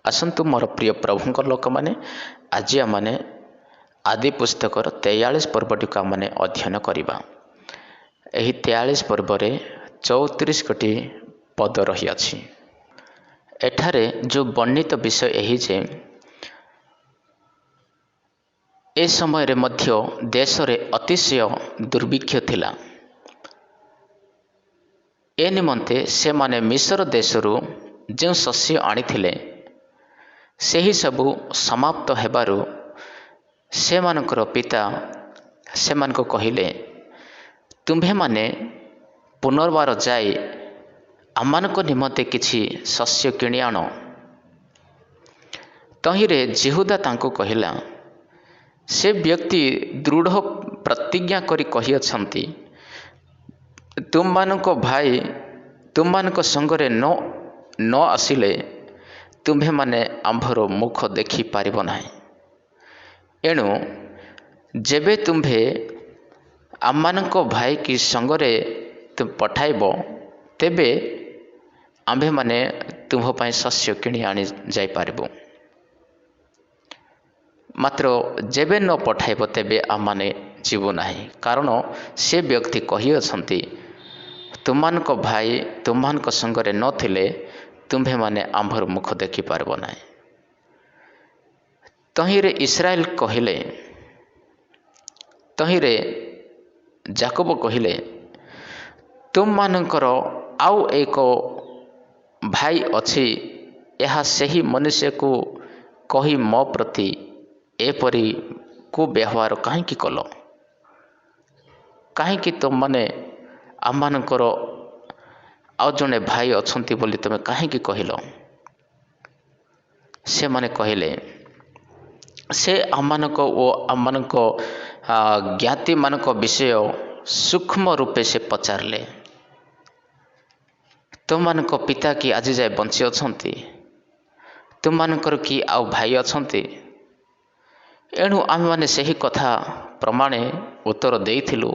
आसतु मोर प्रिय प्रभुंर लोक मैंने आज आम आदि पुस्तकर 43 पर्वटी को आम अध्ययन करवा। यही 43 पर्व 34 गोटी पद रही अछि। एठारे जो वर्णित विषय यही जे ए समय रे मध्य देश रे अतिशय दुर्भिक्ष थिला। ए निमंते से माने मिस्र देशरू जो शस्य आनिथिले सेही सबु समाप्त हेबारु से मानकर पिता से मानको कहिले, तुम्भे माने पुनर्बार जाए आमानको निमंते किछि शस्य किणी आण। तहिरे जिहुदा तांको कहिला, से व्यक्ति दृढ़ प्रतिज्ञा करी कहि अछंती, तुम मानको भाई तुम मानको संगरे न आसिले तुम्भे माने आंभर मुख देखि पारिबो नाही। एणु जेबे तुम्भे आममानको भाई की संगरे तुम पठाइबो तेबे आंभे माने तुम्भ पाई शस्य किणी आनी जाई पारिबो। मात्र जेबे न पठाइबो तेबे आममाने जीवो नाही, कारण से व्यक्ति कहि अछंती, तुममानको भाई तुममानको संगरे न थिले तुम्भे माने आंभर मुख देखि पारबो नाही। तहिरे इस्राएल कहिले, तहिरे जाकोब कहिले, तुम मानकर आउ एक भाई अछि, यह सही मनुष्य को कही मो प्रति एपरी को व्यवहार कहीं कल, कहीं तुम माने आम मानकर आउ जने भाई अछंती बोली तुम कहीं कहल। से माने कहले, से आममानक ओ आममानक ज्ञाति मानक विषय सूक्ष्म रूपे से पचारले, तुम मानक पिता कि आज जाए बंची अछंती, तुम मानकर कि आउ भाई अछंती। एणु आम माने सही कथा प्रमाणे उत्तर देइथिलु,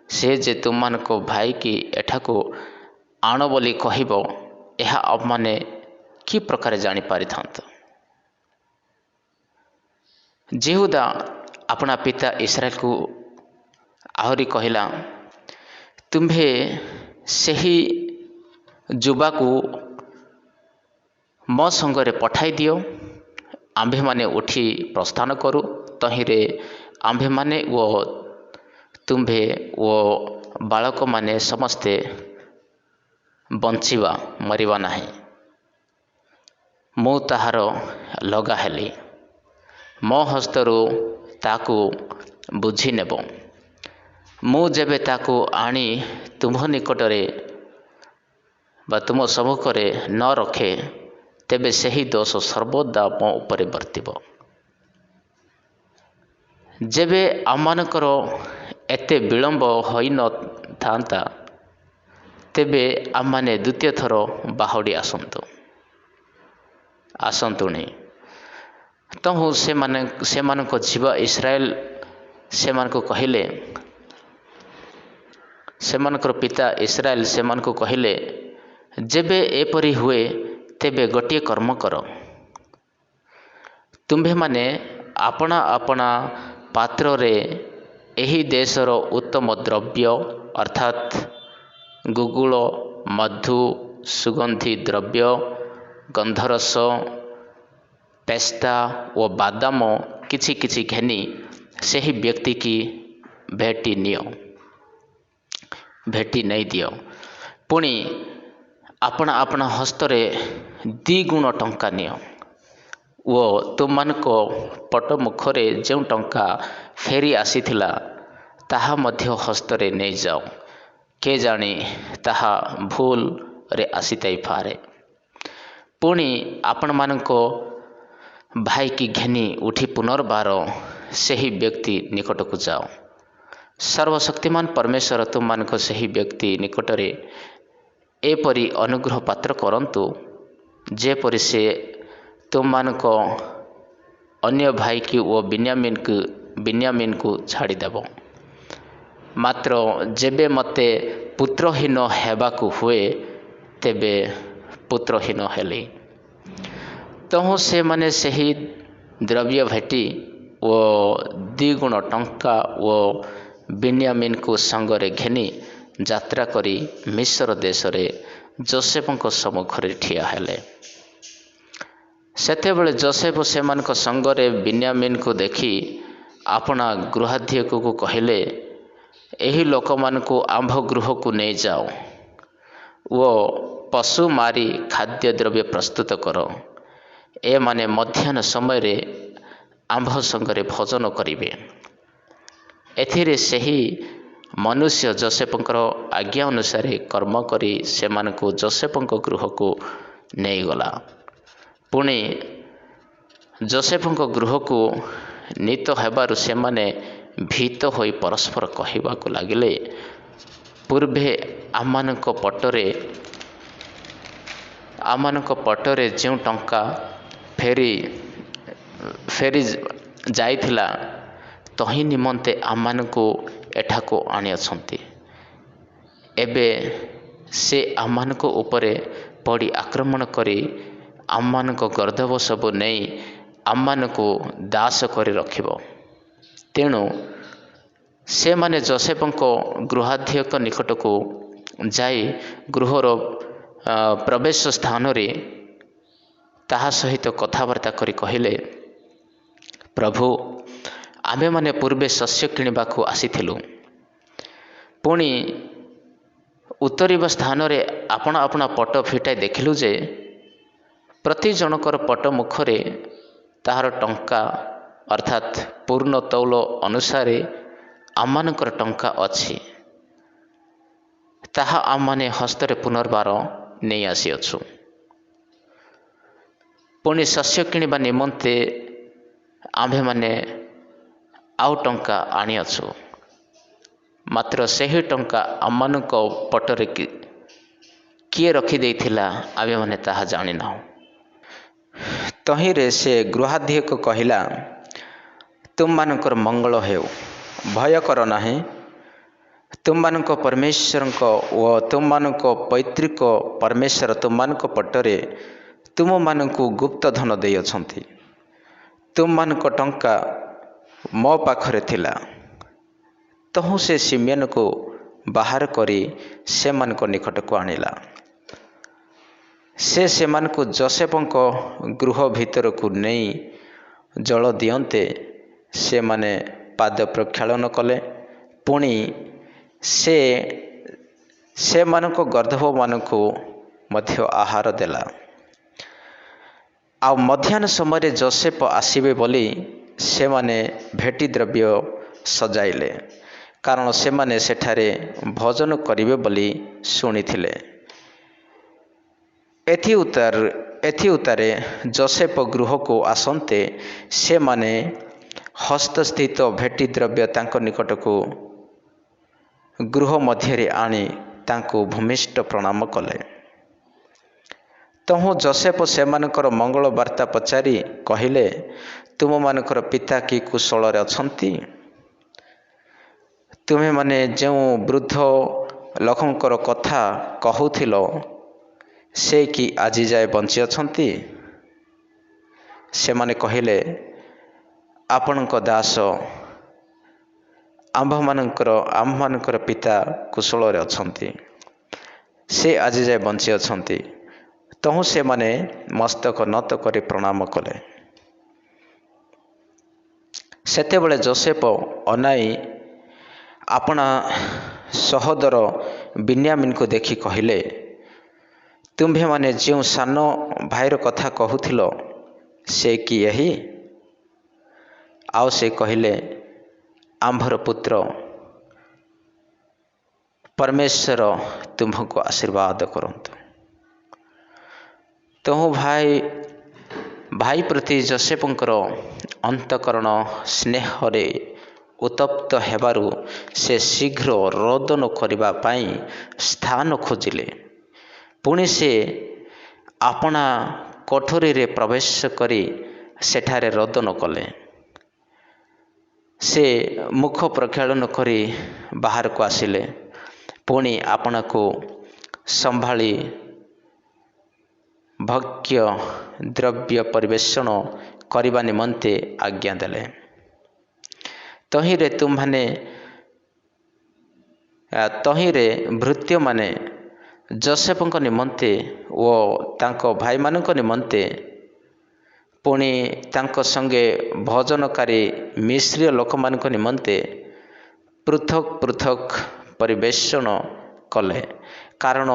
से जे तुम मानक भाई कि एठाको आण बोली कहिबो, यह आप माने कि प्रकार जानी पारिथांत। जिहुदा अपना पिता इस्राएल को आहरी कहिला, तुम्भे सही जुबा को मो संगरे पठाई दियो, आंभे माने उठी प्रस्थान करू। तहिरे आंभे माने वो तुम्भे वो बालक माने समस्ते बंचिवा मरिवा नाही। मु ताहार लगा हेली, मो हस्तरू ताकू बुझी नेब। मु जेबे ताकू आनी तुम निकटरे बा तुम सम्मुखरे न रखे, तेबे सही दोष सर्वदा मो उपरे बर्तिब। जेबे आममानकर एते विलंब होई न थांता, तेबे आममाने द्वितीय थर बाहुड़ी आसंतुनी। तहु से मानको जीवा इस्राएल से मानको कहिले, से मानकर पिता इस्राएल से मानको कहिले, जेबे एपरी हुए तेबे गोटिए कर्म कर, तुम्भे माने अपना अपना पात्र रे एही देशर उत्तम द्रव्य अर्थात गुगुल मधु सुगंधी द्रव्य गंधरस पेस्ता व बादाम किछि किछि घेनी सही व्यक्ति की भेटी नहीं दियो। पुणी अपना अपना हस्तरे 2 गुण टंका नियो, वो तुम मानको पट मुखरे जो टंका फेरी आसीथिला ताहा मध्य हस्तरे नहीं जाओ, के जानी ताहा भूल रे आसीताई पारे। पुणी आपण मानको भाई की घेनी उठी पुनर्बार सही व्यक्ति निकट को जाओ। सर्वशक्तिमान परमेश्वर तुम मानको सही व्यक्ति निकटरे एपरी अनुग्रह पात्र करंतु, जेपरि से तुम मानको अन्य भाई की वो बिन्यामीन को छाड़ी देव। मात्र जेबे मते पुत्रहीन हेबाकु हुए तेबे पुत्रहीन हेली। ତହୁଁ ସେମାନେ ସେହି ଦ୍ରବ୍ୟ ଭେଟି ଓ 2 ଗୁଣ ଟଙ୍କା ଓ ବିନ୍ୟାମିନକୁ ସଙ୍ଗରେ ଘେନି ଯାତ୍ରା କରି ମିଶ୍ର ଦେଶରେ ଯୋସେଫଙ୍କ ସମ୍ମୁଖରେ ଠିଆ ହେଲେ। ସେତେବେଳେ ଯୋସେଫ ସେମାନଙ୍କ ସଙ୍ଗରେ ବିନ୍ୟାମିନକୁ ଦେଖି ଆପଣା ଗୃହାଧ୍ୟକ୍ଷକୁ କହିଲେ, ଏହି ଲୋକମାନଙ୍କୁ ଆମ୍ଭ ଗୃହକୁ ନେଇଯାଅ ଓ ପଶୁ ମାରି ଖାଦ୍ୟଦ୍ରବ୍ୟ ପ୍ରସ୍ତୁତ କର। ଏମାନେ ମଧ୍ୟାହ୍ନ ସମୟରେ ଆମ୍ଭ ସଙ୍ଗରେ ଭୋଜନ କରିବେ। ଏଥିରେ ସେହି ମନୁଷ୍ୟ ଯୋସେଫଙ୍କର ଆଜ୍ଞା ଅନୁସାରେ କର୍ମ କରି ସେମାନଙ୍କୁ ଯୋସେଫଙ୍କ ଗୃହକୁ ନେଇଗଲା। ପୁଣି ଯୋସେଫଙ୍କ ଗୃହକୁ ନୀତ ହେବାରୁ ସେମାନେ ଭୀତ ହୋଇ ପରସ୍ପର କହିବାକୁ ଲାଗିଲେ, ପୂର୍ବେ ଆମମାନଙ୍କ ପଟରେ ଯେଉଁ ଟଙ୍କା ଫେରି ଯାଇଥିଲା, ତହିଁ ନିମନ୍ତେ ଆମମାନଙ୍କୁ ଏଠାକୁ ଆଣିଅଛନ୍ତି। ଏବେ ସେ ଆମମାନଙ୍କ ଉପରେ ପଡ଼ି ଆକ୍ରମଣ କରି ଆମମାନଙ୍କ ଗର୍ଦ୍ଦଭ ସବୁ ନେଇ ଆମମାନଙ୍କୁ ଦାସ କରି ରଖିବ। ତେଣୁ ସେମାନେ ଯୋସେଫଙ୍କ ଗୃହାଧ୍ୟକ୍ଷ ନିକଟକୁ ଯାଇ ଗୃହର ପ୍ରବେଶ ସ୍ଥାନରେ ତାହା ସହିତ କଥାବାର୍ତ୍ତା କରି କହିଲେ, ପ୍ରଭୁ, ଆମ୍ଭେମାନେ ପୂର୍ବେ ଶସ୍ୟ କିଣିବାକୁ ଆସିଥିଲୁ। ପୁଣି ଉତ୍ତରିବା ସ୍ଥାନରେ ଆପଣା ପଟ ଫିଟାଇ ଦେଖିଲୁ ଯେ ପ୍ରତି ଜଣକର ପଟ ମୁଖରେ ତାହାର ଟଙ୍କା ଅର୍ଥାତ୍ ପୂର୍ଣ୍ଣ ତୌଲ ଅନୁସାରେ ଆମମାନଙ୍କର ଟଙ୍କା ଅଛି। ତାହା ଆମମାନେ ହସ୍ତରେ ପୁନର୍ବାର ନେଇ ଆସିଅଛୁ। ପୁଣି ଶସ୍ୟ କିଣିବା ନିମନ୍ତେ ଆମ୍ଭେମାନେ ଆଉ ଟଙ୍କା ଆଣିଅଛୁ। ମାତ୍ର ସେହି ଟଙ୍କା ଆମମାନଙ୍କ ପଟରେ କିଏ ରଖିଦେଇଥିଲା ଆମ୍ଭେମାନେ ତାହା ଜାଣିନାହୁଁ। ତହିଁରେ ସେ ଗୃହାଧ୍ୟକ୍ଷ କହିଲା, ତୁମମାନଙ୍କର ମଙ୍ଗଳ ହେଉ, ଭୟ କର ନାହିଁ। ତୁମମାନଙ୍କ ପରମେଶ୍ୱରଙ୍କ ଓ ତୁମମାନଙ୍କ ପୈତୃକ ପରମେଶ୍ୱର ତୁମମାନଙ୍କ ପଟରେ ତୁମମାନଙ୍କୁ ଗୁପ୍ତ ଧନ ଦେଇଅଛନ୍ତି। ତୁମମାନଙ୍କ ଟଙ୍କା ମୋ ପାଖରେ ଥିଲା। ତହୁଁ ସେ ସିମିୟନକୁ ବାହାର କରି ସେମାନଙ୍କ ନିକଟକୁ ଆଣିଲା। ସେ ସେମାନଙ୍କୁ ଯୋସେଫଙ୍କ ଗୃହ ଭିତରକୁ ନେଇ ଜଳ ଦିଅନ୍ତେ ସେମାନେ ପାଦ ପ୍ରକ୍ଷାଳନ କଲେ। ପୁଣି ସେ ସେମାନଙ୍କ ଗର୍ଦ୍ଦଭମାନଙ୍କୁ ମଧ୍ୟ ଆହାର ଦେଲା। ଆଉ ମଧ୍ୟାହ୍ନ ସମୟରେ ଯୋସେଫ ଆସିବେ ବୋଲି ସେମାନେ ଭେଟି ଦ୍ରବ୍ୟ ସଜାଇଲେ, କାରଣ ସେମାନେ ସେଠାରେ ଭୋଜନ କରିବେ ବୋଲି ଶୁଣିଥିଲେ। ଏଥି ଉତ୍ତାରେ ଯୋସେଫ ଗୃହକୁ ଆସନ୍ତେ ସେମାନେ ହସ୍ତସ୍ଥିତ ଭେଟି ଦ୍ରବ୍ୟ ତାଙ୍କ ନିକଟକୁ ଗୃହ ମଧ୍ୟରେ ଆଣି ତାଙ୍କୁ ଭୂମିଷ୍ଠ ପ୍ରଣାମ କଲେ। ତହୁଁ ଯୋସେଫ ସେମାନଙ୍କର ମଙ୍ଗଳ ବାର୍ତ୍ତା ପଚାରି କହିଲେ, ତୁମମାନଙ୍କର ପିତା କି କୁଶଳରେ ଅଛନ୍ତି? ତୁମେମାନେ ଯେଉଁ ବୃଦ୍ଧ ଲୋକଙ୍କର କଥା କହୁଥିଲ, ସେ କି ଆଜି ଯାଏ ବଞ୍ଚିଅଛନ୍ତି? ସେମାନେ କହିଲେ, ଆପଣଙ୍କ ଦାସ ଆମ୍ଭମାନଙ୍କର ପିତା କୁଶଳରେ ଅଛନ୍ତି। ସେ ଆଜି ଯାଏ ବଞ୍ଚିଅଛନ୍ତି। ତହୁଁ ସେମାନେ ମସ୍ତକ ନତ କରି ପ୍ରଣାମ କଲେ। ସେତେବେଳେ ଯୋସେଫ ଅନାଇ ଆପଣା ସହୋଦର ବିନ୍ୟାମିନକୁ ଦେଖି କହିଲେ, ତୁମ୍ଭେମାନେ ଯେଉଁ ସାନ ଭାଇର କଥା କହୁଥିଲ, ସେ କି ଏହି? ଆଉ ସେ କହିଲେ, ଆମ୍ଭର ପୁତ୍ର, ପରମେଶ୍ୱର ତୁମ୍ଭଙ୍କୁ ଆଶୀର୍ବାଦ କରନ୍ତୁ। ତହୁଁ ଭାଇ ପ୍ରତି ଯୋସେଫଙ୍କର ଅନ୍ତଃକରଣ ସ୍ନେହରେ ଉତ୍ତପ୍ତ ହେବାରୁ ସେ ଶୀଘ୍ର ରୋଦନ କରିବା ପାଇଁ ସ୍ଥାନ ଖୋଜିଲେ। ପୁଣି ସେ ଆପଣା କୋଠରୀରେ ପ୍ରବେଶ କରି ସେଠାରେ ରୋଦନ କଲେ। ସେ ମୁଖ ପ୍ରକ୍ଷାଳନ କରି ବାହାରକୁ ଆସିଲେ। ପୁଣି ଆପଣାକୁ ସମ୍ଭାଳି ଭକ୍ଷ୍ୟ ଦ୍ରବ୍ୟ ପରିବେଷଣ କରିବା ନିମନ୍ତେ ଆଜ୍ଞା ଦେଲେ। ତହିଁରେ ଭୃତ୍ୟମାନେ ଯୋସେଫଙ୍କ ନିମନ୍ତେ ଓ ତାଙ୍କ ଭାଇମାନଙ୍କ ନିମନ୍ତେ ପୁଣି ତାଙ୍କ ସଙ୍ଗେ ଭୋଜନକାରୀ ମିଶ୍ରୀୟ ଲୋକମାନଙ୍କ ନିମନ୍ତେ ପୃଥକ ପୃଥକ ପରିବେଷଣ କଲେ, କାରଣ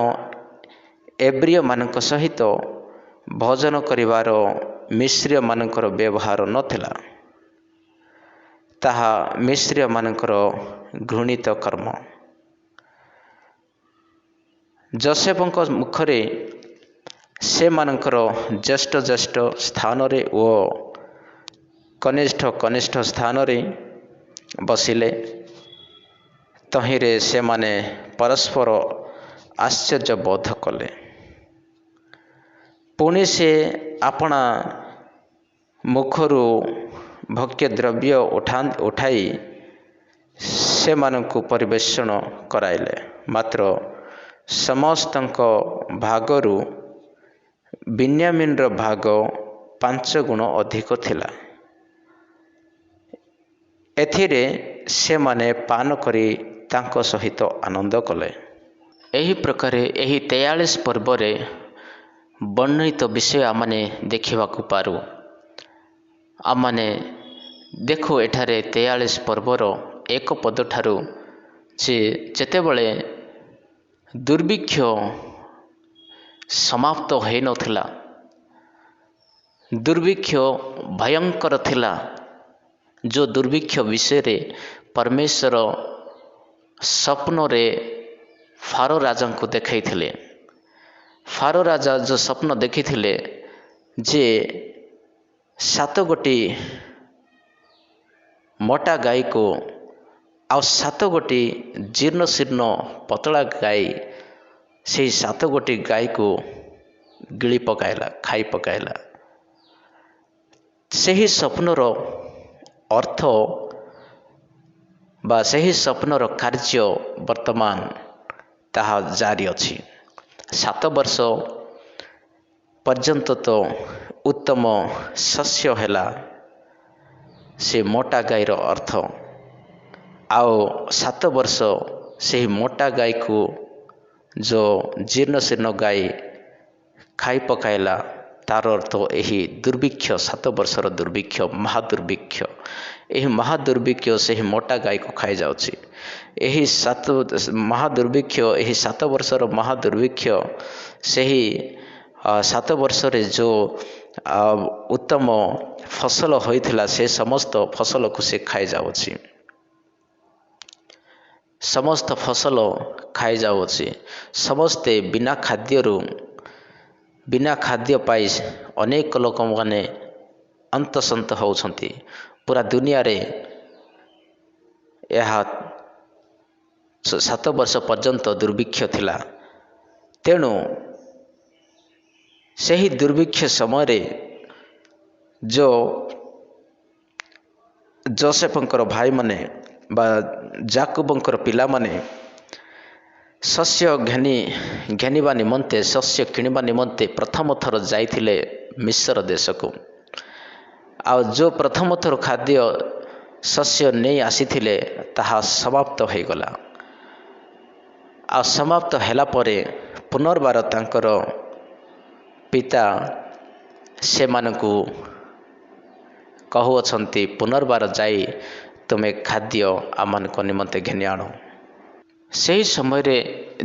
ଏବ୍ରିୟମାନଙ୍କ ସହିତ ଭୋଜନ କରିବାର ମିଶ୍ରୀୟମାନଙ୍କର ବ୍ୟବହାର ନଥିଲା। ତାହା ମିଶ୍ରୀୟମାନଙ୍କର ଘୃଣିତ କର୍ମ। ଯୋସେଫଙ୍କ ମୁଖରେ ସେମାନଙ୍କର ଜ୍ୟେଷ୍ଠ ସ୍ଥାନରେ ଓ କନିଷ୍ଠ ସ୍ଥାନରେ ବସିଲେ। ତହିଁରେ ସେମାନେ ପରସ୍ପର ଆଶ୍ଚର୍ଯ୍ୟ ବୋଧ କଲେ। ପୁଣି ସେ ଆପଣା ମୁଖରୁ ଭକ୍ଷ୍ୟଦ୍ରବ୍ୟ ଉଠାଇ ସେମାନଙ୍କୁ ପରିବେଷଣ କରାଇଲେ। ମାତ୍ର ସମସ୍ତଙ୍କ ଭାଗରୁ ବିନ୍ୟାମିନର ଭାଗ 5 ଗୁଣ ଅଧିକ ଥିଲା। ଏଥିରେ ସେମାନେ ପାନ କରି ତାଙ୍କ ସହିତ ଆନନ୍ଦ କଲେ। ଏହି ପ୍ରକାରେ ଏହି 43 ପର୍ବରେ ବର୍ଣ୍ଣିତ ବିଷୟ ଆମମାନେ ଦେଖିବାକୁ ପାରୁ। ଆମମାନେ ଦେଖୁ ଏଠାରେ 43 ପର୍ବର ଏକ ପଦଠାରୁ ଯେତେବେଳେ ଦୁର୍ଭିକ୍ଷ ସମାପ୍ତ ହୋଇନଥିଲା, ଦୁର୍ଭିକ୍ଷ ଭୟଙ୍କର ଥିଲା, ଯେଉଁ ଦୁର୍ଭିକ୍ଷ ବିଷୟରେ ପରମେଶ୍ୱର ସ୍ୱପ୍ନରେ ଫାରୋ ରାଜାଙ୍କୁ ଦେଖାଇଥିଲେ। ଫାରୋ ରାଜା ଯେଉଁ ସ୍ୱପ୍ନ ଦେଖିଥିଲେ ଯେ 7 ଗୋଟି ମୋଟା ଗାଈକୁ ଆଉ 7 ଗୋଟି ଜୀର୍ଣ୍ଣ ଶୀର୍ଣ୍ଣ ପତଳା ଗାଈ, ସେହି 7 ଗୋଟି ଗାଈକୁ ଗିଳି ପକାଇଲା, ଖାଇ ପକାଇଲା। ସେହି ସ୍ୱପ୍ନର ଅର୍ଥ ବା ସେହି ସ୍ୱପ୍ନର କାର୍ଯ୍ୟ ବର୍ତ୍ତମାନ ତାହା ଜାରି ଅଛି। 7 ବର୍ଷ ପର୍ଯ୍ୟନ୍ତ ତ ଉତ୍ତମ ଶସ୍ୟ ହେଲା, ସେ ମୋଟା ଗାଈର ଅର୍ଥ। ଆଉ 7 ବର୍ଷ ସେହି ମୋଟା ଗାଈକୁ ଯେଉଁ ଜୀର୍ଣ୍ଣ ଶୀର୍ଣ୍ଣ ଗାଈ ଖାଇ ପକାଇଲା, ତାର ଅର୍ଥ ଏହି ଦୁର୍ଭିକ୍ଷ, 7 ବର୍ଷର ଦୁର୍ଭିକ୍ଷ, ମହାଦୁର୍ଭିକ୍ଷ। ଏହି ମହାଦୁର୍ଭିକ୍ଷ ସେହି ମୋଟା ଗାଈକୁ ଖାଇଯାଉଛି। ଏହି ମହାଦୁର୍ଭିକ୍ଷ, ଏହି 7 ବର୍ଷର ମହାଦୁର୍ଭିକ୍ଷ ସେହି 7 ବର୍ଷରେ ଯେଉଁ ଉତ୍ତମ ଫସଲ ହୋଇଥିଲା, ସେ ସମସ୍ତ ଫସଲକୁ ସେ ଖାଇଯାଉଛି। ସମସ୍ତ ଫସଲ ଖାଇଯାଉଛି। ସମସ୍ତେ ବିନା ଖାଦ୍ୟ ପାଇ ଅନେକ ଲୋକମାନେ ଅନ୍ତସନ୍ତ ହେଉଛନ୍ତି। ପୁରା ଦୁନିଆରେ ଏହା 7 ବର୍ଷ ପର୍ଯ୍ୟନ୍ତ ଦୁର୍ଭିକ୍ଷ ଥିଲା। ତେଣୁ ସେହି ଦୁର୍ଭିକ୍ଷ ସମୟରେ ଯେଉଁ ଯୋସେଫଙ୍କର ଭାଇମାନେ ବା ଯାକୋବଙ୍କର ପିଲାମାନେ ଶସ୍ୟ ଘେନିବା ନିମନ୍ତେ, ଶସ୍ୟ କିଣିବା ନିମନ୍ତେ ପ୍ରଥମ ଥର ଯାଇଥିଲେ ମିଶ୍ର ଦେଶକୁ। ଆଉ ଯେଉଁ ପ୍ରଥମ ଥର ଖାଦ୍ୟ ଶସ୍ୟ ନେଇ ଆସିଥିଲେ, ତାହା ସମାପ୍ତ ହୋଇଗଲା। ଆଉ ସମାପ୍ତ ହେଲା ପରେ ପୁନର୍ବାର ତାଙ୍କର ପିତା ସେମାନଙ୍କୁ କହୁଅଛନ୍ତି, ପୁନର୍ବାର ଯାଇ ତୁମେ ଖାଦ୍ୟ ଆମମାନଙ୍କ ନିମନ୍ତେ ଘେନି ଆଣ। ସେହି ସମୟରେ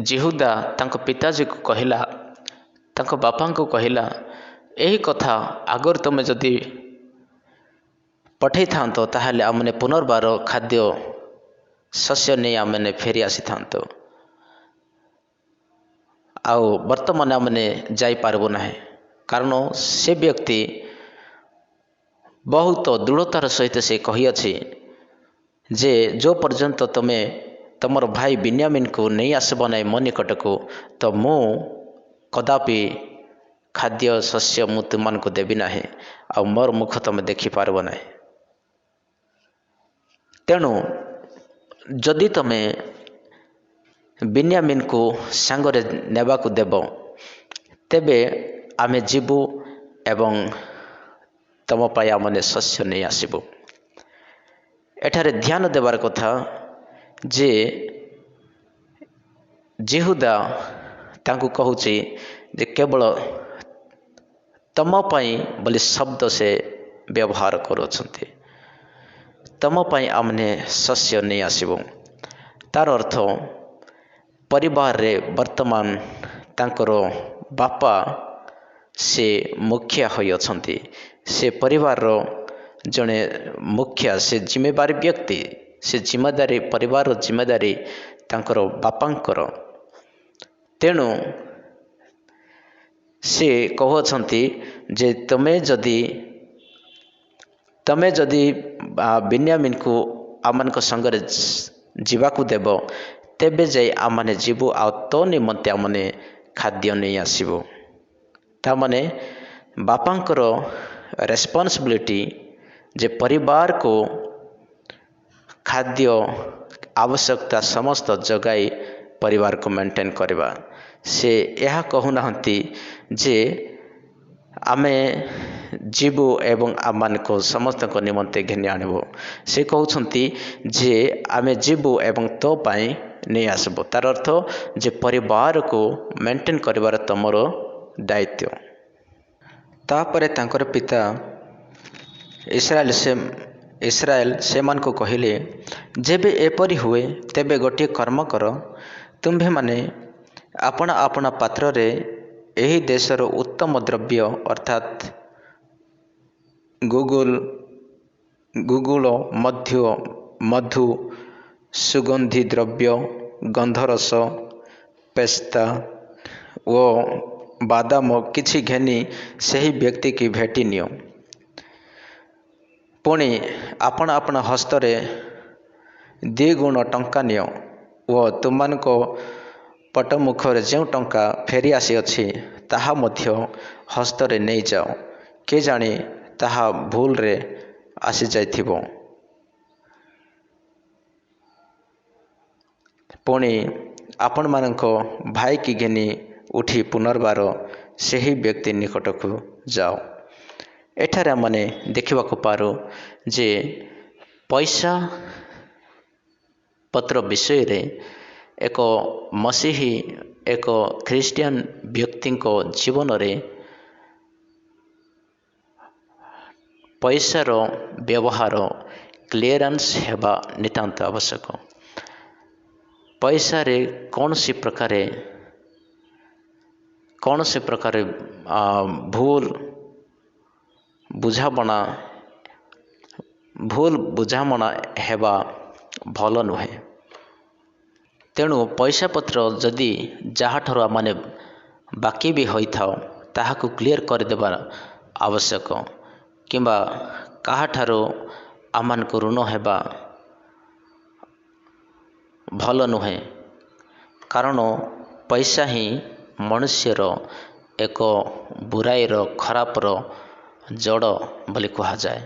ଯିହୁଦା ତାଙ୍କ ପିତାଜୀକୁ କହିଲା, ତାଙ୍କ ବାପାଙ୍କୁ କହିଲା, ଏହି କଥା ଆଗରୁ ତୁମେ ଯଦି ପଠାଇଥାନ୍ତ, ତାହେଲେ ଆମମାନେ ପୁନର୍ବାର ଖାଦ୍ୟ ଶସ୍ୟ ନେଇ ଆମମାନେ ଫେରି ଆସିଥାନ୍ତ। ଆଉ ବର୍ତ୍ତମାନ ଆମମାନେ ଯାଇପାରିବୁ ନାହିଁ, କାରଣ ସେ ବ୍ୟକ୍ତି ବହୁତ ଦୃଢ଼ତାର ସହିତ ସେ କହିଅଛି ଯେ ଯେଉଁ ପର୍ଯ୍ୟନ୍ତ ତୁମେ ତୁମର ଭାଇ ବିନ୍ୟାମିନକୁ ନେଇ ଆସିବ ନାହିଁ ମୋ ନିକଟକୁ, ତ ମୁଁ କଦାପି ଖାଦ୍ୟ ଶସ୍ୟ ମୁଁ ତୁମମାନଙ୍କୁ ଦେବି ନାହିଁ, ଆଉ ମୋର ମୁଖ ତୁମେ ଦେଖିପାରିବ ନାହିଁ। ତେଣୁ ଯଦି ତୁମେ ବିନ୍ୟାମିନକୁ ସାଙ୍ଗରେ ନେବାକୁ ଦେବ, ତେବେ आमे जीवु एवं तम पाई आमने शस्य नहीं आसबु। एठारे ध्यान देवार कथा जे जेहुदा तांकु कहूची जे केवल तम पाई बोली शब्द से व्यवहार करुछंती। तम पाई आमने शस्य नहीं आसबु तार अर्थ परिवार रे वर्तमान तांकर बापा से मुखिया होई अछंती। से परिवार रो जने मुखिया से जिम्मेदारी व्यक्ति से जिम्मेदारी परिवार रो जिम्मेदारी तांकर बापांकर। तेणु से कहउछंती जे तमे जदि बिन्यामिन को आमन को संगरे जीवाकू देव तेबे जाई आमने जीवु आ तो निमंते आमने खाद्य नहीं आसीबो। ता माने बापांकर रेस्पॉन्सिबिलिटी जे परिवार को खाद्य आवश्यकता समस्त जगाई परिवार को मेंटेन करवा। से यह कहूना जे आमे जीवु एवं आमान को समस्त को निमंते घिनी आनबो। से कहउछंती जे आमे जीवु एवं तो पाई नहीं आसबो तार अर्थ जे परिवार को मेंटेन करिवार तमर दायित्व। तापरे तांकर पिता इस्राएल से मान को कहिले जेबे एपरि हुए तेबे गोटे कर्म कर तुम्भे माने अपना अपना पात्र रे एही देशर उत्तम द्रव्य अर्थात गुगुल मधु सुगंधी द्रव्य गंधरस पेस्ता ओ बादाम किछि घेनी सही व्यक्ति की भेटी नियो। पुणी आपण आपण हस्तरे 2 गुण टंका नियो ओ तुमको पट मुखरे जो टंका फेरी आसी अछि ताहा मध्य हस्तरे नहीं जाओ के जाने ताहा भूल रे आसी जाइथिबो। पुणी आपण मानको भाई की घेनी उठी पुनर्बार सही व्यक्ति निकट को जाओ। एठारे माने देखिबा को पारो जे पैसा पत्र विषय रे एक मसीही एक ख्रिस्टियन व्यक्ति को जीवन रे पैसार व्यवहार क्लियरेंस हेबा नितांत आवश्यक। पैसा रे कौन सी प्रकार भूल बुझामणा हेबा भल नुहे। तेणु पैसा पत्र जदि जहाँ ठार माने बाकी भी होई थाओ ताहाकु क्लियर कर देबा आवश्यक किंबा काहा ठारो आमान को ऋण हेबा भल नुहे। कारण पैसा ही मनुष्यर एक बुराईर खरापर जड़ बोली कहा जाए।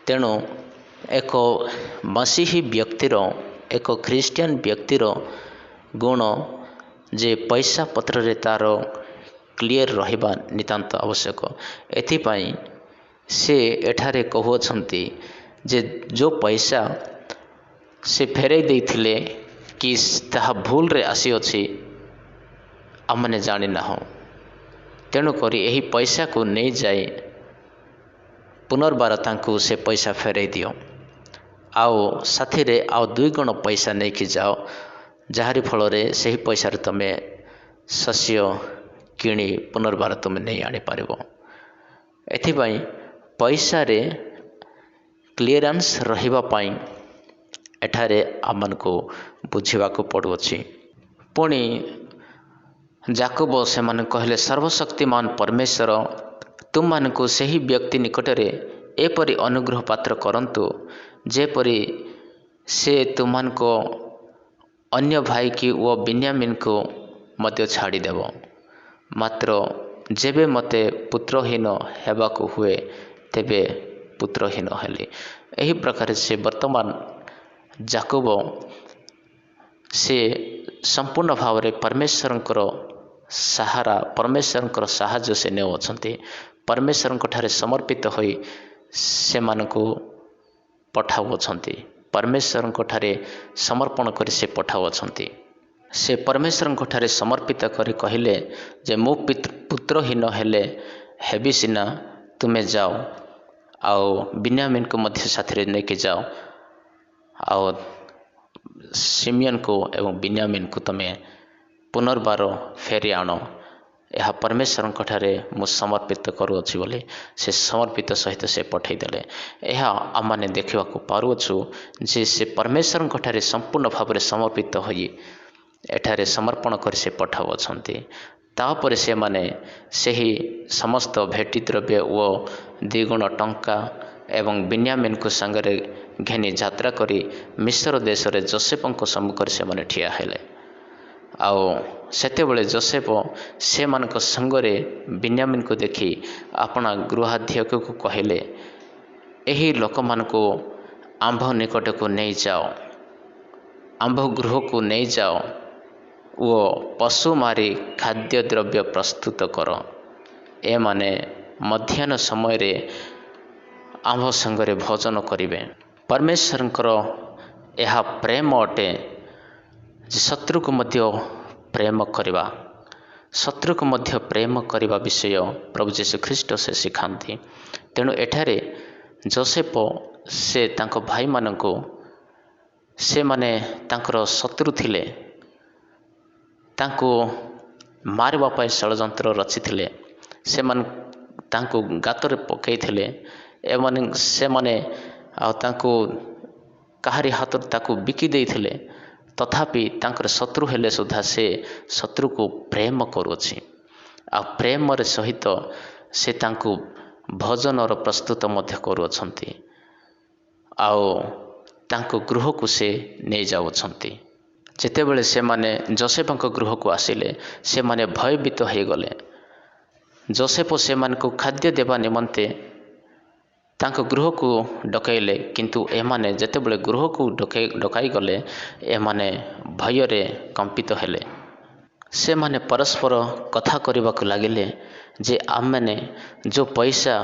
तेणु एक मसीही व्यक्तिर एक ख्रिस्टियन व्यक्तिर गुण जे पैसा पत्र रे तार क्लियर रहिबा नितांत आवश्यक। एथिपाई से एठारे कहउछंती जे जो पैसा से फेरई देइथिले कि ताहा भूल रे आसी अछि आमने जानि ना हो। तेणु करी एही पैसा को नहीं जाए पुनर्बार तांकु से पैसा फेरई दियो आओ साथी रे आओ 2 गुण पैसा नहीं कि जाओ जहारी फल रे सही पैसा रे तमे शस्य किणी पुनर्बार तुम नहीं आनी पारिबो। एथिपाई पैसा रे क्लियरेंस रहिबा पाई एठारे आमन को बुझिबा को पड़ुछि। पुणी जाकब से मन कहले सर्वशक्तिमान परमेश्वर तुम मान को सही व्यक्ति निकटरे एपरि अनुग्रह पात्र करंतु जेपरि से तुम को अन्य भाई की वो बिन्यामिन को मध्य छाड़ी देव। मात्र जेबे मते पुत्रहीन हेबाकु हुए तेबे पुत्रहीन हेली। एही प्रकार से वर्तमान जाकब से संपूर्ण भाव रे परमेश्वरंकर ସାହାରା परमेश्वर ସାହାଯ୍ୟ ସେ ନେଉଅଛନ୍ତି। परमेश्वरଙ୍କ ଠାରେ समर्पित ହୋଇ ସେମାନଙ୍କୁ ପଠାଉଅଛନ୍ତି। परमेश्वरଙ୍କ ଠାରେ समर्पण କରି ସେ ପଠାଉଅଛନ୍ତି। ସେ परमेश्वरଙ୍କ ଠାରେ समर्पित କରି କହିଲେ ଯେ ମୁଁ ପୁତ୍ରହୀନ ହେବି ସିନା, ତୁମେ ଯାଅ ଆଉ ବିନ୍ୟାମିନକୁ ମଧ୍ୟ ସାଥିରେ ନେଇକି ଯାଅ, ଆଉ ସିମିୟନକୁ ଏବଂ ବିନ୍ୟାମିନକୁ ତମେ ପୁନର୍ବାର ଫେରି ଆଣ। ଏହା परमेश्वरଙ୍କ ଠାରେ ମୁଁ ସମର୍ପିତ କରୁଅଛି ବୋଲି ସେ ସମର୍ପିତ ସହିତ ସେ ପଠାଇଦେଲେ। ଏହା ଆମମାନେ ଦେଖିବାକୁ ପାରୁଅଛୁ ଯେ ସେ परमेश्वरଙ୍କ ଠାରେ ସମ୍ପୂର୍ଣ୍ଣ ଭାବରେ ସମର୍ପିତ ହୋଇ ଏଠାରେ ସମର୍ପଣ କରି ସେ ପଠାଉଅଛନ୍ତି। ତାପରେ ସେମାନେ ସେହି ସମସ୍ତ ଭେଟି ଦ୍ରବ୍ୟ ଓ 2 ଗୁଣ ଟଙ୍କା ଏବଂ ବିନ୍ୟାମିନକୁ ସାଙ୍ଗରେ ଘେନି ଯାତ୍ରା କରି ମିଶ୍ର ଦେଶରେ ଯୋସେଫଙ୍କ ସମ୍ମୁଖରେ ସେମାନେ ଠିଆ ହେଲେ। ଆଉ ସେତେବେଳେ ଯୋସେଫ ସେମାନଙ୍କ ସଙ୍ଗରେ ବିନ୍ୟାମିନକୁ ଦେଖି ଆପଣା ଗୃହାଧ୍ୟକ୍ଷକୁ କହିଲେ, ଏହି ଲୋକମାନଙ୍କୁ ଆମ୍ଭ ନିକଟକୁ ନେଇଯାଅ, ଆମ୍ଭ ଗୃହକୁ ନେଇଯାଅ ଓ ପଶୁ ମାରି ଖାଦ୍ୟଦ୍ରବ୍ୟ ପ୍ରସ୍ତୁତ କର। ଏମାନେ ମଧ୍ୟାହ୍ନ ସମୟରେ ଆମ୍ଭ ସଙ୍ଗରେ ଭୋଜନ କରିବେ। परमेश्वरଙ୍କର ଏହା ପ୍ରେମ ଅଟେ ଯେ ଶତ୍ରୁକୁ ମଧ୍ୟ ପ୍ରେମ କରିବା, ଶତ୍ରୁକୁ ମଧ୍ୟ ପ୍ରେମ କରିବା ବିଷୟ ପ୍ରଭୁ ଯୀଶୁ ଖ୍ରୀଷ୍ଟ ସେ ଶିଖାନ୍ତି। ତେଣୁ ଏଠାରେ ଯୋସେଫ ସେ ତାଙ୍କ ଭାଇମାନଙ୍କୁ, ସେମାନେ ତାଙ୍କର ଶତ୍ରୁ ଥିଲେ, ତାଙ୍କୁ ମାରିବା ପାଇଁ ଷଡ଼ଯନ୍ତ୍ର ରଚିଥିଲେ, ସେମାନେ ତାଙ୍କୁ ଗାତରେ ପକାଇଥିଲେ। ସେମାନେ ଆଉ ତାଙ୍କୁ କାହାରି ହାତରେ ତାକୁ ବିକି ଦେଇଥିଲେ। ତଥାପି ତାଙ୍କର ଶତ୍ରୁ ହେଲେ ସୁଦ୍ଧା ସେ ଶତ୍ରୁକୁ ପ୍ରେମ କରୁଅଛି। ଆଉ ପ୍ରେମର ସହିତ ସେ ତାଙ୍କୁ ଭୋଜନର ପ୍ରସ୍ତୁତ ମଧ୍ୟ କରୁଅଛନ୍ତି। ଆଉ ତାଙ୍କ ଗୃହକୁ ସେ ନେଇଯାଉଅଛନ୍ତି। ଯେତେବେଳେ ସେମାନେ ଯୋସେଫଙ୍କ ଗୃହକୁ ଆସିଲେ, ସେମାନେ ଭୟଭୀତ ହୋଇଗଲେ। ଯୋସେଫ ସେମାନଙ୍କୁ ଖାଦ୍ୟ ଦେବା ନିମନ୍ତେ ତାଙ୍କ ଗୃହକୁ ଡକାଇଲେ, କିନ୍ତୁ ଏମାନେ ଯେତେବେଳେ ଗୃହକୁ ଡକାଇଗଲେ, ଏମାନେ ଭୟରେ କମ୍ପିତ ହେଲେ। ସେମାନେ ପରସ୍ପର କଥା କରିବାକୁ ଲାଗିଲେ ଯେ ଆମମାନେ ଯେଉଁ ପଇସା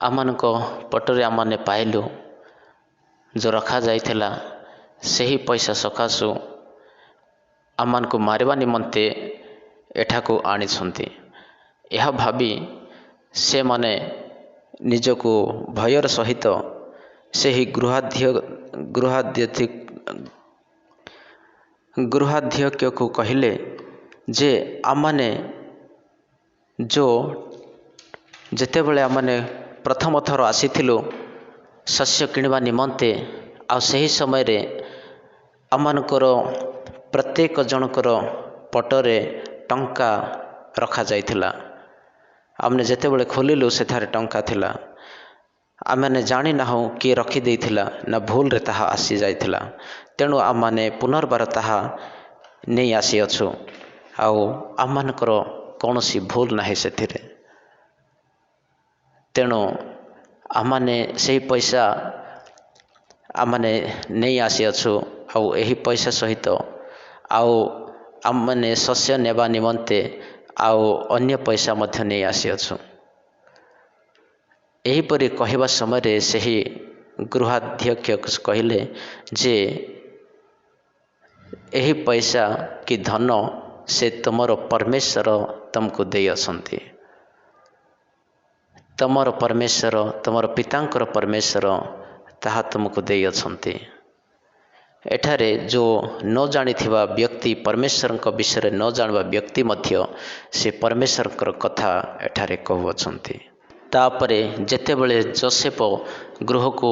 ଆମମାନଙ୍କ ପଟରେ ଆମମାନେ ପାଇଲୁ, ଯେଉଁ ରଖାଯାଇଥିଲା, ସେହି ପଇସା ସକାଶୁ ଆମମାନଙ୍କୁ ମାରିବା ନିମନ୍ତେ ଏଠାକୁ ଆଣିଛନ୍ତି। ଏହା ଭାବି ସେମାନେ ନିଜକୁ ଭୟର ସହିତ ସେହି ଗୃହାଧ୍ୟକ୍ଷକୁ କହିଲେ ଯେ ଆମମାନେ ଯେତେବେଳେ ଆମମାନେ ପ୍ରଥମ ଥର ଆସିଥିଲୁ ଶସ୍ୟ କିଣିବା ନିମନ୍ତେ, ଆଉ ସେହି ସମୟରେ ଆମମାନଙ୍କର ପ୍ରତ୍ୟେକ ଜଣଙ୍କର ପଟରେ ଟଙ୍କା ରଖାଯାଇଥିଲା। ଆମେ ଯେତେବେଳେ ଖୋଲିଲୁ ସେଠାରେ ଟଙ୍କା ଥିଲା। ଆମମାନେ ଜାଣିନାହୁଁ କିଏ ରଖିଦେଇଥିଲା ନା ଭୁଲରେ ତାହା ଆସିଯାଇଥିଲା। ତେଣୁ ଆମମାନେ ପୁନର୍ବାର ତାହା ନେଇ ଆସିଅଛୁ, ଆଉ ଆମମାନଙ୍କର କୌଣସି ଭୁଲ ନାହିଁ ସେଥିରେ। ତେଣୁ ଆମମାନେ ସେହି ପଇସା ଆମମାନେ ନେଇ ଆସିଅଛୁ, ଆଉ ଏହି ପଇସା ସହିତ ଆଉ ଆମମାନେ ଶସ୍ୟ ନେବା ନିମନ୍ତେ ଆଉ ଅନ୍ୟ ପଇସା ମଧ୍ୟ ନେଇ ଆସିଅଛୁ। ଏହିପରି କହିବା ସମୟରେ ସେହି ଗୃହାଧ୍ୟକ୍ଷ କହିଲେ ଯେ ଏହି ପଇସା କି ଧନ ସେ ତୁମର ପରମେଶ୍ୱର ତୁମକୁ ଦେଇଅଛନ୍ତି। ତୁମର ପରମେଶ୍ୱର, ତୁମର ପିତାଙ୍କର ପରମେଶ୍ୱର ତାହା ତୁମକୁ ଦେଇଅଛନ୍ତି। ଏଠାରେ ଯେଉଁ ନ ଜାଣିଥିବା ବ୍ୟକ୍ତି, ପରମେଶ୍ୱରଙ୍କ ବିଷୟରେ ନ ଜାଣିବା ବ୍ୟକ୍ତି ମଧ୍ୟ ସେ ପରମେଶ୍ୱରଙ୍କର କଥା ଏଠାରେ କହୁଅଛନ୍ତି। ତାପରେ ଯେତେବେଳେ ଯୋସେଫ ଗୃହକୁ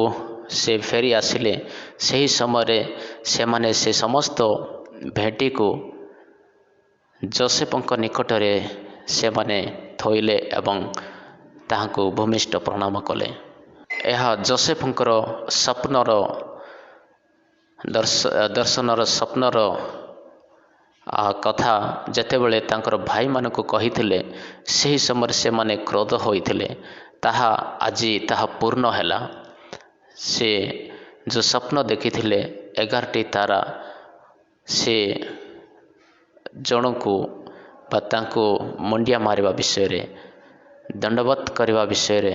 ସେ ଫେରି ଆସିଲେ, ସେହି ସମୟରେ ସେମାନେ ସେ ସମସ୍ତ ଭେଟିକୁ ଯୋସେଫଙ୍କ ନିକଟରେ ସେମାନେ ଥୋଇଲେ ଏବଂ ତାହାଙ୍କୁ ଭୂମିଷ୍ଠ ପ୍ରଣାମ କଲେ। ଏହା ଯୋସେଫଙ୍କର ସ୍ୱପ୍ନର କଥା ଯେତେବେଳେ ତାଙ୍କର ଭାଇମାନଙ୍କୁ କହିଥିଲେ, ସେହି ସମୟରେ ସେମାନେ କ୍ରୋଧ ହୋଇଥିଲେ। ତାହା ଆଜି ତାହା ପୂର୍ଣ୍ଣ ହେଲା। ସେ ଯେଉଁ ସ୍ୱପ୍ନ ଦେଖିଥିଲେ 11ଟି ତାରା, ସେ ଜଣକୁ ବା ତାଙ୍କୁ ମୁଣ୍ଡିଆ ମାରିବା ବିଷୟରେ, ଦଣ୍ଡବତ କରିବା ବିଷୟରେ,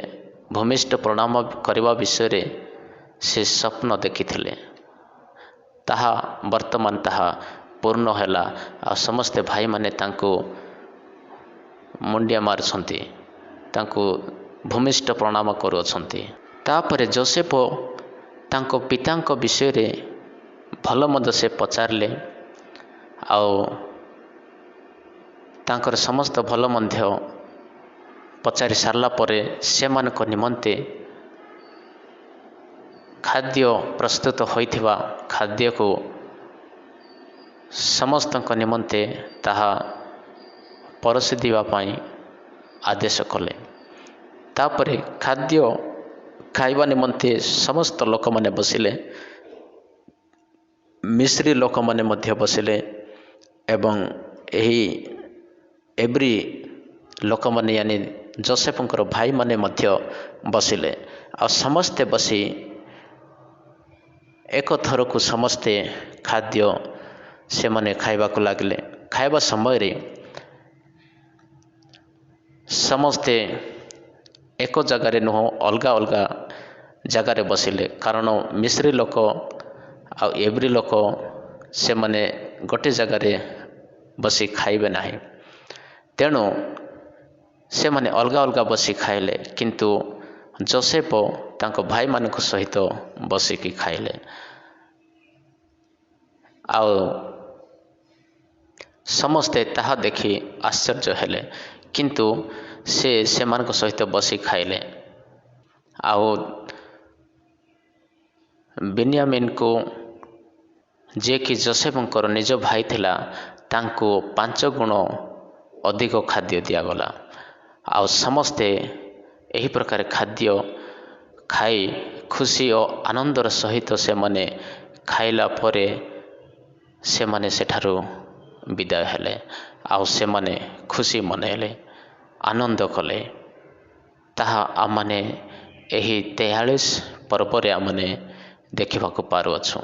ଭୂମିଷ୍ଠ ପ୍ରଣାମ କରିବା ବିଷୟରେ ସେ ସ୍ୱପ୍ନ ଦେଖିଥିଲେ। ତାହା ବର୍ତ୍ତମାନ ତାହା ପୂର୍ଣ୍ଣ ହେଲା। ଆଉ ସମସ୍ତେ ଭାଇମାନେ ତାଙ୍କୁ ମୁଣ୍ଡିଆ ମାରୁଛନ୍ତି, ତାଙ୍କୁ ଭୂମିଷ୍ଠ ପ୍ରଣାମ କରୁଅଛନ୍ତି। ତାପରେ ଯୋସେଫ ତାଙ୍କ ପିତାଙ୍କ ବିଷୟରେ ଭଲ ମନ୍ଦ ସେ ପଚାରିଲେ। ଆଉ ତାଙ୍କର ସମସ୍ତ ଭଲ ମଧ୍ୟ ପଚାରି ସାରିଲା ପରେ ସେମାନଙ୍କ ନିମନ୍ତେ ଖାଦ୍ୟ ପ୍ରସ୍ତୁତ ହୋଇଥିବା ଖାଦ୍ୟକୁ ସମସ୍ତଙ୍କ ନିମନ୍ତେ ତାହା ପରଷି ଦେବା ପାଇଁ ଆଦେଶ କଲେ। ତାପରେ ଖାଦ୍ୟ ଖାଇବା ନିମନ୍ତେ ସମସ୍ତ ଲୋକମାନେ ବସିଲେ। ମିସ୍ରି ଲୋକମାନେ ମଧ୍ୟ ବସିଲେ ଏବଂ ଏହି ଏବ୍ରି ଲୋକମାନେ यानी ଯୋସେଫଙ୍କର ଭାଇମାନେ ମଧ୍ୟ ବସିଲେ। ଆଉ ସମସ୍ତେ ବସି ଏକଥରକୁ ସମସ୍ତେ ଖାଦ୍ୟ ସେମାନେ ଖାଇବାକୁ ଲାଗିଲେ। ଖାଇବା ସମୟରେ ସମସ୍ତେ ଏକ ଜାଗାରେ ନୁହଁ, ଅଲଗା ଅଲଗା ଜାଗାରେ ବସିଲେ। କାରଣ ମିସ୍ରି ଲୋକ ଆଉ ଏବ୍ରି ଲୋକ ସେମାନେ ଗୋଟିଏ ଜାଗାରେ ବସି ଖାଇବେ ନାହିଁ। ତେଣୁ ସେମାନେ ଅଲଗା ଅଲଗା ବସି ଖାଇଲେ, କିନ୍ତୁ ଯୋସେଫ ତାଙ୍କ ଭାଇମାନଙ୍କ ସହିତ ବସିକି ଖାଇଲେ। ଆଉ ସମସ୍ତେ ତାହା ଦେଖି ଆଶ୍ଚର୍ଯ୍ୟ ହେଲେ, କିନ୍ତୁ ସେ ସେମାନଙ୍କ ସହିତ ବସି ଖାଇଲେ। ଆଉ ବେନ୍ୟାମିନକୁ, ଯିଏକି ଯୋସେଫଙ୍କର ନିଜ ଭାଇ ଥିଲା, ତାଙ୍କୁ 5 ଗୁଣ ଅଧିକ ଖାଦ୍ୟ ଦିଆଗଲା। ଆଉ ସମସ୍ତେ ଏହି ପ୍ରକାର ଖାଦ୍ୟ ଖାଇ ଖୁସି ଓ ଆନନ୍ଦର ସହିତ ସେମାନେ ଖାଇଲା ପରେ ସେମାନେ ସେଠାରୁ ବିଦାୟ ହେଲେ। ଆଉ ସେମାନେ ଖୁସି ମନାଇଲେ, ଆନନ୍ଦ କଲେ। ତାହା ଆମମାନେ ଏହି 43 ପର୍ବରେ ଆମମାନେ ଦେଖିବାକୁ ପାରୁଅଛୁ।